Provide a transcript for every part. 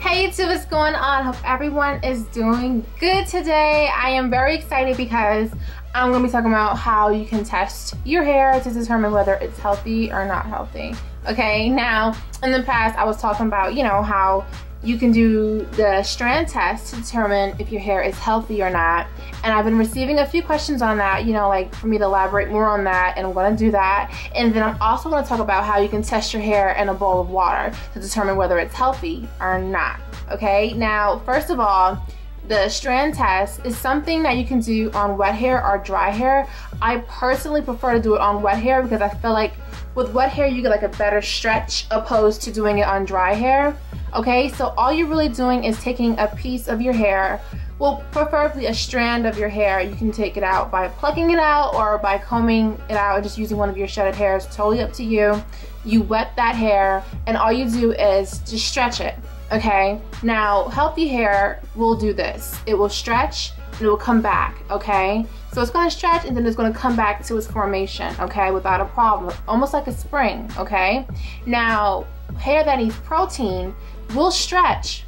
Hey YouTube, what's going on? Hope everyone is doing good today. I am very excited because I'm going to be talking about how you can test your hair to determine whether it's healthy or not healthy. Okay, now in the past I was talking about, how you can do the strand test to determine if your hair is healthy or not. And I've been receiving a few questions on that, like for me to elaborate more on that, and I'm going to do that. And then I'm also going to talk about how you can test your hair in a bowl of water to determine whether it's healthy or not. Okay, now first of all, the strand test is something that you can do on wet hair or dry hair. I personally prefer to do it on wet hair because I feel like with wet hair you get like a better stretch opposed to doing it on dry hair. Okay, so all you're really doing is taking a piece of your hair, well, preferably a strand of your hair. You can take it out by plucking it out or by combing it out and just using one of your shedded hairs. Totally up to you. You wet that hair and all you do is just stretch it. Okay, now healthy hair will do this. It will stretch and it will come back. Okay, so it's going to stretch and then it's going to come back to its formation. Okay, without a problem, almost like a spring. Okay, now hair that needs protein will stretch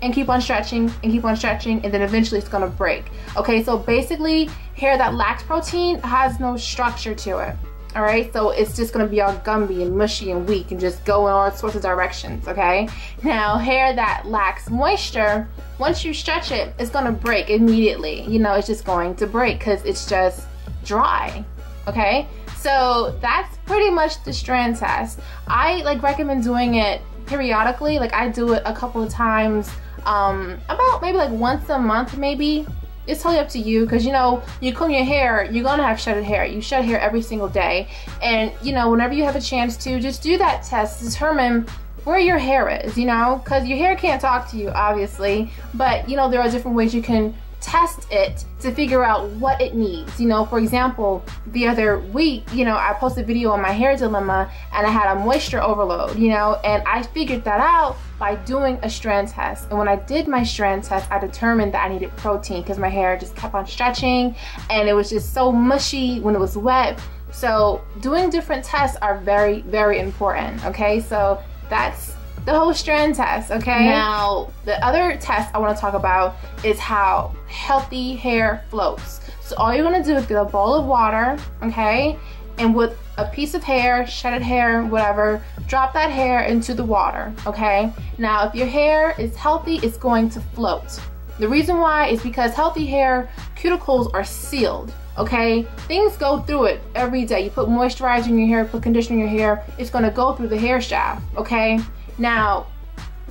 and keep on stretching and keep on stretching, and then eventually it's going to break. Okay, so basically hair that lacks protein has no structure to it. All right, so it's just gonna be all gumby and mushy and weak and just go in all sorts of directions. Okay, now hair that lacks moisture, once you stretch it, it's gonna break immediately. It's just going to break because it's just dry. Okay, so that's pretty much the strand test. I recommend doing it periodically. I do it a couple of times, about maybe once a month maybe. It's totally up to you because you comb your hair, you're gonna have shedded hair. You shed hair every single day, and whenever you have a chance to, just do that test to determine where your hair is, because your hair can't talk to you obviously, but there are different ways you can test it to figure out what it needs. For example, the other week, I posted a video on my hair dilemma and I had a moisture overload, and I figured that out by doing a strand test. And when I did my strand test, I determined that I needed protein because my hair just kept on stretching and it was just so mushy when it was wet. So doing different tests are very, very important. Okay, so that's the whole strand test. Okay, now the other test I want to talk about is how healthy hair floats. So all you're going to do is get a bowl of water, okay, and with a piece of hair, shedded hair, whatever, drop that hair into the water. Okay, now if your hair is healthy, it's going to float. The reason why is because healthy hair cuticles are sealed. Okay, things go through it every day. You put moisturizer in your hair, put conditioner in your hair, it's going to go through the hair shaft. Okay, now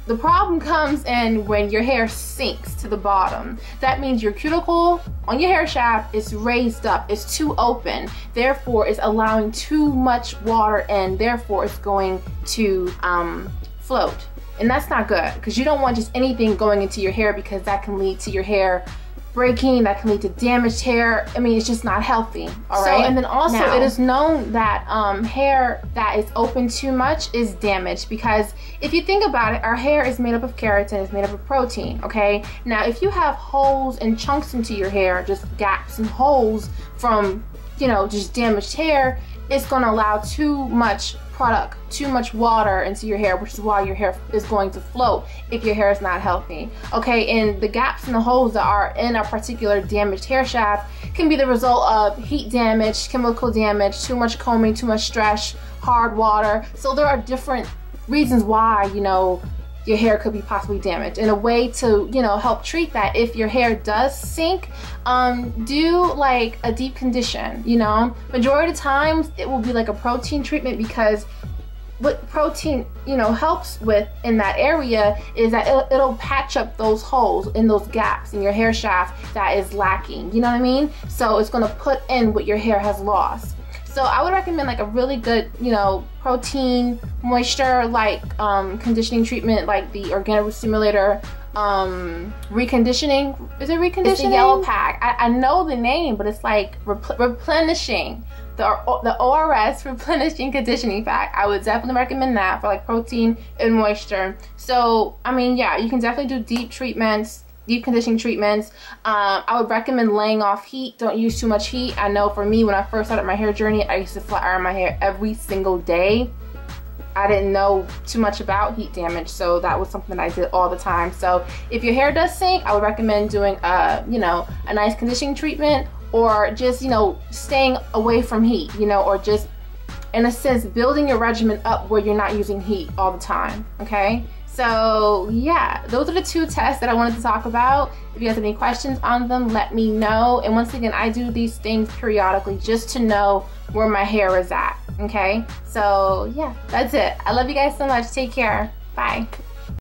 the problem comes in when your hair sinks to the bottom. That means your cuticle on your hair shaft is raised up, it's too open, therefore it's allowing too much water in, therefore it's going to float. And that's not good because you don't want just anything going into your hair because that can lead to your hair breaking, that can lead to damaged hair. I mean, it's just not healthy. All right. So, and then also it is known that hair that is open too much is damaged, because if you think about it, our hair is made up of keratin, it's made up of protein. Okay, now if you have holes and chunks into your hair, just gaps and holes from just damaged hair, it's going to allow too much product, too much water into your hair, which is why your hair is going to float if your hair is not healthy. Okay, and the gaps and the holes that are in a particular damaged hair shaft can be the result of heat damage, chemical damage, too much combing, too much stress, hard water. So there are different reasons why your hair could be possibly damaged. And a way to help treat that, if your hair does sink, do a deep condition. Majority of the times it will be like a protein treatment, because what protein helps with in that area is that it'll patch up those holes in those gaps in your hair shaft that is lacking. You know what I mean? So it's going to put in what your hair has lost. So I would recommend a really good, protein, moisture, conditioning treatment, like the Organic Stimulator reconditioning. Is it reconditioning? It's a yellow pack. I know the name, but it's replenishing. The ORS replenishing conditioning pack. I would definitely recommend that for protein and moisture. So I mean, yeah, you can definitely do deep treatments, deep conditioning treatments. I would recommend laying off heat. Don't use too much heat. I know for me, when I first started my hair journey, I used to flat iron my hair every single day. I didn't know too much about heat damage, so that was something that I did all the time. So if your hair does sink, I would recommend doing a, you know, a nice conditioning treatment, or just, you know, staying away from heat, you know, or just, in a sense, building your regimen up where you're not using heat all the time, okay? So yeah, those are the 2 tests that I wanted to talk about. If you have any questions on them, let me know. And once again, I do these things periodically just to know where my hair is at, okay? So yeah, that's it. I love you guys so much. Take care. Bye.